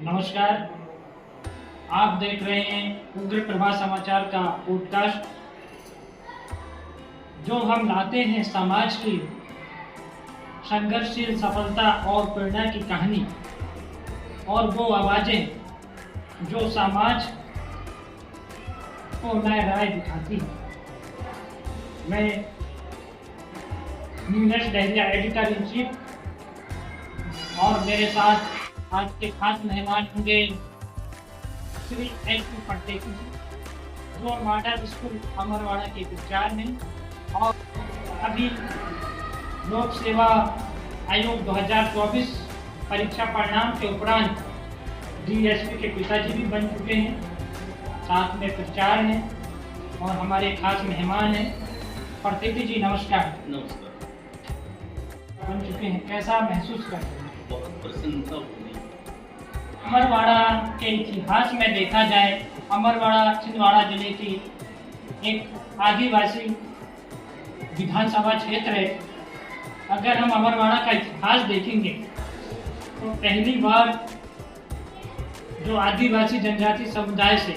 नमस्कार। आप देख रहे हैं उग्र प्रभा समाचार का पॉडकास्ट, जो हम लाते हैं समाज की संघर्षशील सफलता और प्रेरणा की कहानी और वो आवाज़ें जो समाज को नया राह दिखाती हैं। मैं news Dahariya editor in chief और मेरे साथ आज के खास मेहमान होंगे श्री एन.पी. पटेती जी, जो मॉडल स्कूल अमरवाड़ा के विचार हैं और अभी लोक सेवा आयोग 2024 परीक्षा परिणाम के उपरांत डीएसपी के पिताजी भी बन चुके हैं, साथ में प्रचार हैं और हमारे खास मेहमान हैं। पटेती जी नमस्कार। नमस्कार। बन चुके हैं, कैसा महसूस करते हैं? बहुत प्रसन्नता हुई। अमरवाड़ा के इतिहास में देखा जाए, अमरवाड़ा छिंदवाड़ा जिले की एक आदिवासी विधानसभा क्षेत्र है। अगर हम अमरवाड़ा का इतिहास देखेंगे तो पहली बार जो आदिवासी जनजाति समुदाय से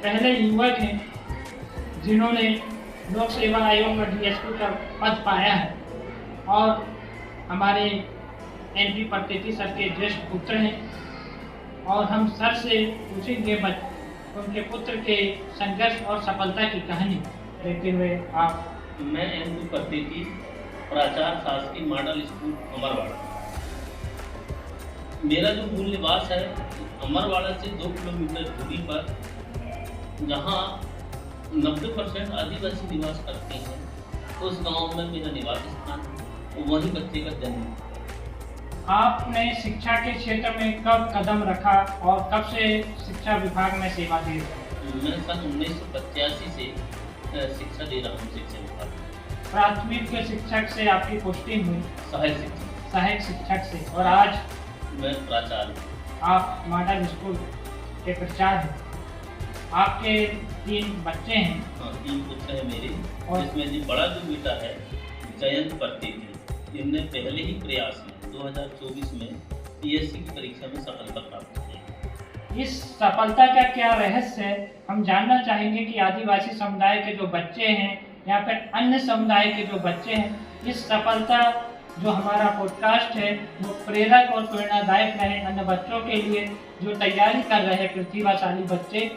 पहले युवक हैं जिन्होंने लोक सेवा आयोग में डीएसपी का पद पाया है और हमारे एन.पी. पटेती सर के ज्येष्ठ पुत्र हैं और हम सर से पूछेंगे उनके पुत्र के संघर्ष और सफलता की कहानी देते हुए। आप? मैं एन.पी. पटेती, प्राचार्य शासकीय मॉडल स्कूल अमरवाड़ा। मेरा जो मूल निवास है अमरवाड़ा से 2 किलोमीटर दूरी पर, जहाँ 90% आदिवासी निवास करते हैं, उस गांव में मेरा निवास स्थान है। वहीं बच्चे का जन्म। आपने शिक्षा के क्षेत्र में कब कदम रखा और कब से शिक्षा विभाग में सेवा दे रहे हैं? मैं सन 1985 से शिक्षा दे रहा हूँ शिक्षा विभाग। प्राथमिक शिक्षक से आपकी पोस्टिंग हुई? सहायक शिक्षक से। और आज मैं प्राचार्य। आप मॉडल स्कूल के प्रचार हैं। आपके 3 बच्चे हैं? हाँ, 3 पुत्र हैं मेरे, और जिसमें जो बड़ा जो बेटा है जयंत पटेती, इनने पहले ही प्रयास में 2024 में पीएससी की परीक्षा में सफलता प्राप्त की। इस सफलता का क्या रहस्य है? हम जानना चाहेंगे कि आदिवासी समुदाय के जो बच्चे हैं या फिर अन्य समुदाय के जो बच्चे हैं, इस सफलता जो हमारा पॉडकास्ट है वो प्रेरक और प्रेरणादायक रहे अन्य बच्चों के लिए जो तैयारी कर रहे हैं, प्रतिभाशाली बच्चे,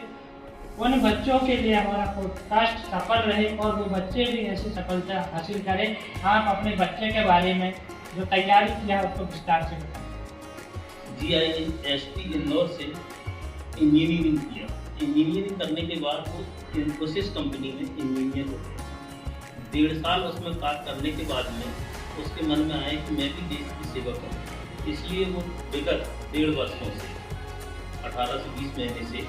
उन बच्चों के लिए हमारा पॉडकास्ट सफल रहे और वो बच्चे भी ऐसी सफलता हासिल करें। आप अपने बच्चे के बारे में जो तैयारी किया उसको विस्तार से बताएं। GIST इंदौर से इंजीनियरिंग किया। इंजीनियरिंग करने के बाद वो इन्फोसिस कंपनी में इंजीनियर हो गया। 1.5 साल उसमें काम करने के बाद में उसके मन में आया कि मैं भी देश की सेवा करूँ। इसलिए वो विगत 1.5 वर्षों से 18 से 20 महीने से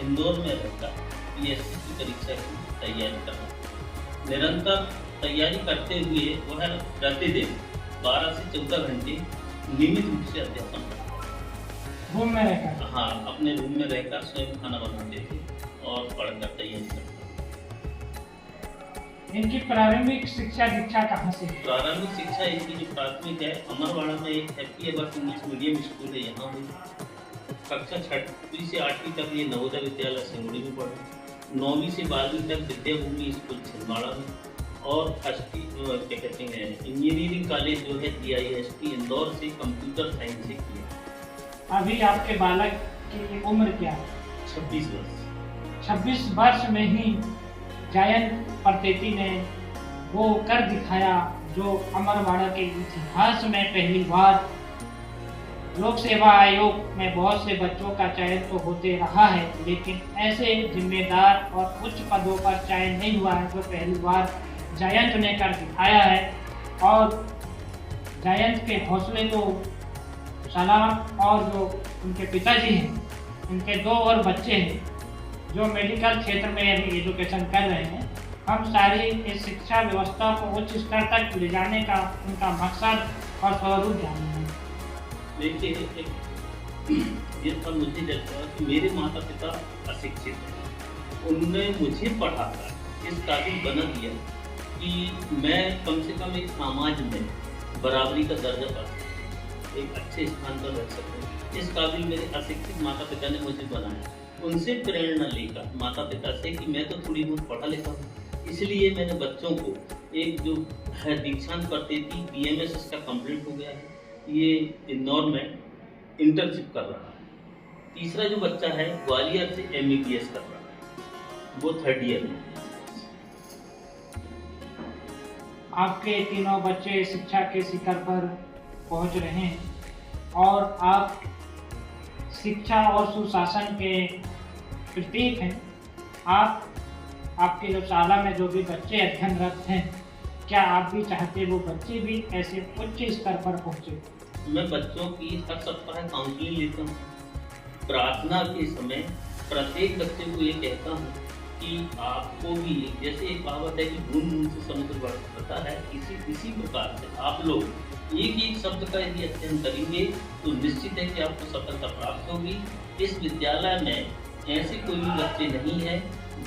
इंदौर में रहकर पीएससी की परीक्षा की तैयारी कर रहा है। निरंतर तैयारी करते हुए वह प्रतिदिन 12 से 14 घंटे नियमित रूप से अध्यापन करता है। रूम में रहकर? हाँ, अपने रूम में रहकर स्वयं खाना बनाते थे और पढ़कर तैयारी करते। इनकी प्रारंभिक शिक्षा दीक्षा कहाँ से? प्रारंभिक शिक्षा इनकी जो प्राथमिक है अमरवाड़ा में एक happy ever English medium school है, यहाँ हुई। कक्षा 6वीं से 8वीं तक ये नवोदय विद्यालय सिंगुड़ी में पढ़े। 9वीं से 12वीं तक विद्याभूमि स्कूल छिंदवाड़ा में और क्या कहते हैं इंजीनियरिंग कॉलेज जो है GIST इंदौर से कंप्यूटर साइंस से किया। अभी आपके बालक की उम्र क्या है? 26 वर्ष। 26 वर्ष में ही जयंत पटेती ने वो कर दिखाया जो अमरवाड़ा के इतिहास में पहली बार लोक सेवा आयोग में बहुत से बच्चों का चयन तो होते रहा है, लेकिन ऐसे जिम्मेदार और उच्च पदों पर चयन नहीं हुआ है। तो पहली बार जयंत ने कर दिखाया है और जयंत के हौसले को सलाम। और जो उनके पिताजी हैं, उनके 2 और बच्चे हैं जो मेडिकल क्षेत्र में अभी एजुकेशन कर रहे हैं। हम सारी इस शिक्षा व्यवस्था को उच्च स्तर तक ले जाने का उनका मकसद और स्वरूप जानना है। देखिए, ये सब मुझे लगता है कि मेरे माता पिता अशिक्षित हैं। उन्होंने मुझे पढ़ाकर इस काबिल बना दिया कि मैं कम से कम एक समाज में बराबरी का दर्जा पा सकूं, एक अच्छे स्थान पर रह सकूं। इस काबिल मेरे अशिक्षित माता पिता ने मुझे बनाया। उनसे प्रेरणा लेकर माता पिता से कि मैं तो थोड़ी बहुत पढ़ा लिखा हूँ, इसलिए मैंने बच्चों को एक जो है दीक्षांत प्रतीति BMS इसका कंप्लीट हो गया है, ये इंदौर में इंटर्नशिप कर रहा है। तीसरा जो बच्चा है ग्वालियर से MBBS कर रहा है, वो 3rd ईयर में। आपके तीनों बच्चे शिक्षा के शिखर पर पहुंच रहे हैं और आप शिक्षा और सुशासन के प्रतीक हैं। आपके जो शाला में जो भी बच्चे अध्ययनरत हैं, क्या आप भी चाहते वो बच्चे भी ऐसे उच्च स्तर पर पहुंचे? मैं बच्चों की हर सप्ताह काउंसलिंग लेता हूँ। प्रार्थना के समय प्रत्येक बच्चे को ये कहता हूँ कि आपको भी, जैसे एक कहावत है कि बूंद बूंद से समुद्र बढ़ता है, इसी प्रकार से आप लोग एक एक शब्द का यदि अध्ययन करेंगे तो निश्चित है कि आपको सफलता प्राप्त होगी। इस विद्यालय में ऐसे कोई भी बच्चे नहीं है,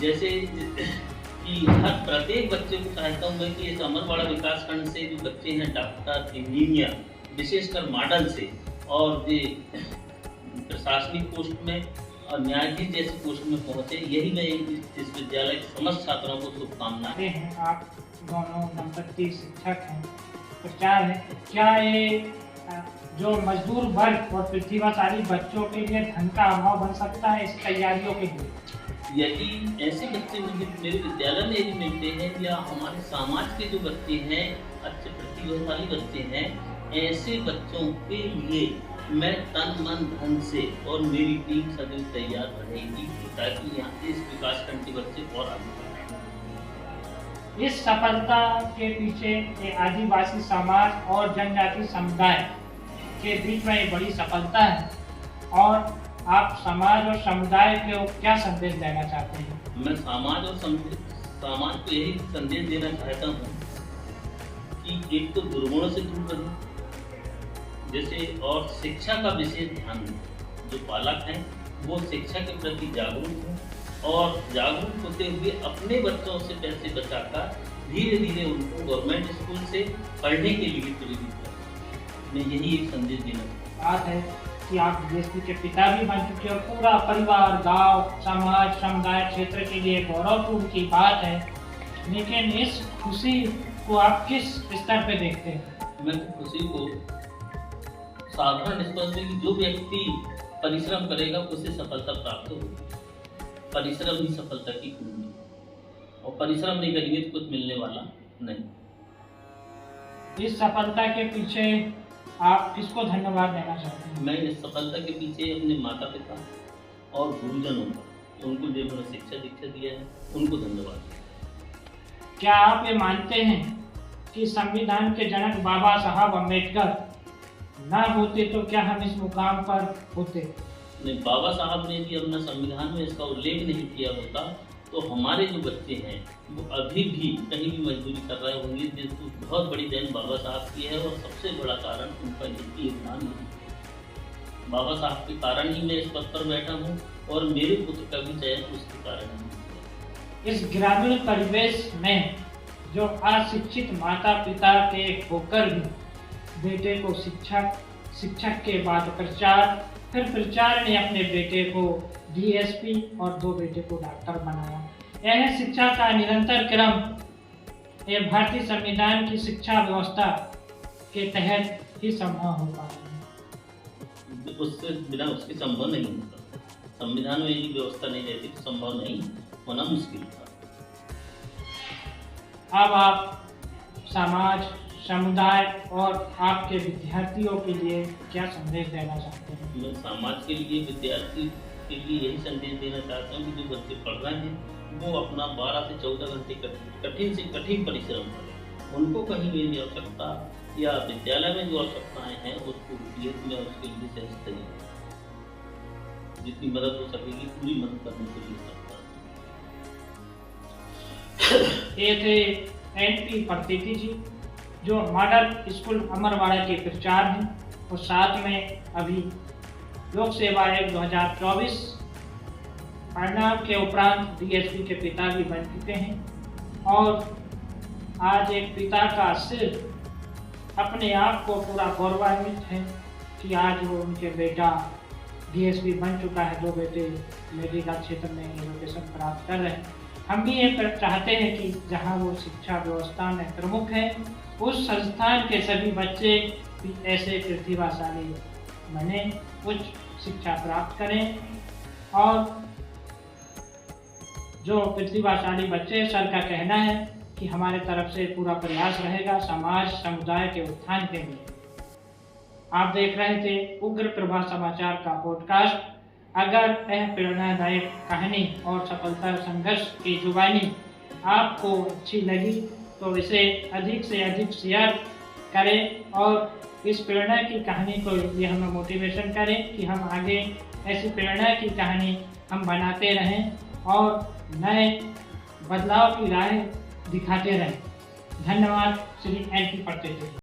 जैसे कि हर प्रत्येक बच्चे को चाहता हूँ मैं कि इस अमरवाड़ा विकासखंड से जो बच्चे हैं डॉक्टर, इंजीनियर, विशेषकर मॉडल से और ये प्रशासनिक पोस्ट में और न्यायाधीश जैसे पोस्ट में पहुंचे, यही मैं इस विद्यालय के समस्त छात्रों को शुभकामनाएं हैं। आप दोनों दंपति शिक्षक हैं, प्रचार है, क्या ये जो मजदूर वर्ग और प्रतिभाशाली बच्चों के लिए धन का अभाव बन सकता है इस तैयारियों के लिए? यदि ऐसे बच्चे मुझे मेरे विद्यालय में यदि मिलते हैं या हमारे समाज के जो बच्चे हैं, अच्छे प्रतिभाशाली बच्चे हैं, ऐसे बच्चों के लिए मैं तन मन धन से और मेरी टीम सदैव तैयार रहेगी ताकि यहाँ से इस विकासखंड के बच्चे और आगे बढ़ें। इस सफलता के पीछे आदिवासी समाज और जनजाति समुदाय के बीच में एक बड़ी सफलता है और आप समाज और समुदाय को क्या संदेश देना चाहते हैं? मैं समाज और समाज को यही संदेश देना चाहता हूँ कि एक तो दुर्गुणों से दूर रहें, जैसे और शिक्षा का विशेष ध्यान दें। जो पालक हैं वो शिक्षा के प्रति जागरूक हों और जागरूक होते हुए अपने बच्चों से पैसे बचाकर धीरे धीरे उनको गवर्नमेंट स्कूल से पढ़ने के लिए प्रेरित करें। मैं यही एक संदेश देना बात है कि आप DSP के पिता भी बन चुके और पूरा परिवार, गांव, समाज, समुदाय, क्षेत्र के लिए गौरवपूर्ण की बात है, लेकिन इस खुशी को आप किस स्तर पे देखते हैं? मैं खुशी को साधारण स्तर में कि जो व्यक्ति परिश्रम करेगा उसे सफलता प्राप्त होगी। परिश्रम ही सफलता की कुंजी, और परिश्रम नहीं करेंगे तो कुछ मिलने वाला नहीं। इस सफलता के पीछे आप किसको धन्यवाद देना चाहते हैं? मैं इस सफलता के पीछे अपने माता पिता और गुरुजनों का, उनको जो उन्होंने शिक्षा दीक्षा दिया है, उनको धन्यवाद। क्या आप ये मानते हैं कि संविधान के जनक बाबा साहब अम्बेडकर ना होते तो क्या हम इस मुकाम पर होते? नहीं, बाबा साहब ने भी अपना संविधान में इसका उल्लेख नहीं किया होता तो हमारे जो बच्चे हैं वो अभी भी कहीं भी मजदूरी कर रहे होंगे, जिसको बहुत बड़ी देन बाबा साहब की है और सबसे बड़ा कारण उनका यही योगदान नहीं। बाबा साहब के कारण ही मैं इस पद पर बैठा हूँ और मेरे पुत्र का भी चयन उसके कारण ही। इस ग्रामीण परिवेश में जो अशिक्षित माता पिता के होकर भी बेटे को शिक्षक के बाद प्रचार, फिर प्रचार ने अपने बेटे को DSP और 2 बेटे को डॉक्टर बनाया। यह शिक्षा का निरंतर क्रम ये भारतीय संविधान की शिक्षा व्यवस्था के तहत ही संभव हो पा रहा है। उससे बिना उसके संभव नहीं होता। संविधान में यदि व्यवस्था नहीं रहती तो संभव नहीं होना मुश्किल था। अब आप समाज, समुदाय और आपके विद्यार्थियों के लिए क्या संदेश देना चाहते हैं? मैं समाज के लिए, विद्यार्थी के लिए यही संदेश देना चाहता हूँ कि जो बच्चे पढ़ रहे हैं वो अपना 12 से 14 घंटे कठिन से कठिन परिश्रम करें। उनको कहीं भी भी आवश्यकता या विद्यालय में जो आवश्यकताएं हैं उसको में उसके लिए सहज तैयार, जितनी मदद हो सकेगी पूरी मदद करने के लिए सकता है। ये थे NP प्रतीति जी जो मॉडल स्कूल अमरवाड़ा के प्रचार हैं और साथ में अभी लोक सेवा आयोग 2024 परिणाम के उपरांत DSP के पिता भी बन चुके हैं और आज एक पिता का सिर अपने आप को पूरा गौरवान्वित है कि आज वो उनके बेटा डीएसपी बन चुका है, 2 बेटे मेडिकल क्षेत्र में एजुकेशन प्राप्त कर रहे हैं। हम भी ये चाहते हैं कि जहाँ वो शिक्षा व्यवस्था में प्रमुख है, उस संस्थान के सभी बच्चे भी ऐसे प्रतिभाशाली बने, उच्च शिक्षा प्राप्त करें। और जो प्रतिभाशाली बच्चे, सर का कहना है कि हमारे तरफ से पूरा प्रयास रहेगा समाज समुदाय के उत्थान के लिए। आप देख रहे थे उग्र प्रभा समाचार का पॉडकास्ट। अगर यह प्रेरणादायक कहानी और सफलता संघर्ष की जुबानी आपको अच्छी लगी तो इसे अधिक से अधिक शेयर करें और इस प्रेरणा की कहानी को लिए हमें मोटिवेशन करें कि हम आगे ऐसी प्रेरणा की कहानी हम बनाते रहें और नए बदलाव की राह दिखाते रहें। धन्यवाद। Shri N P Patel.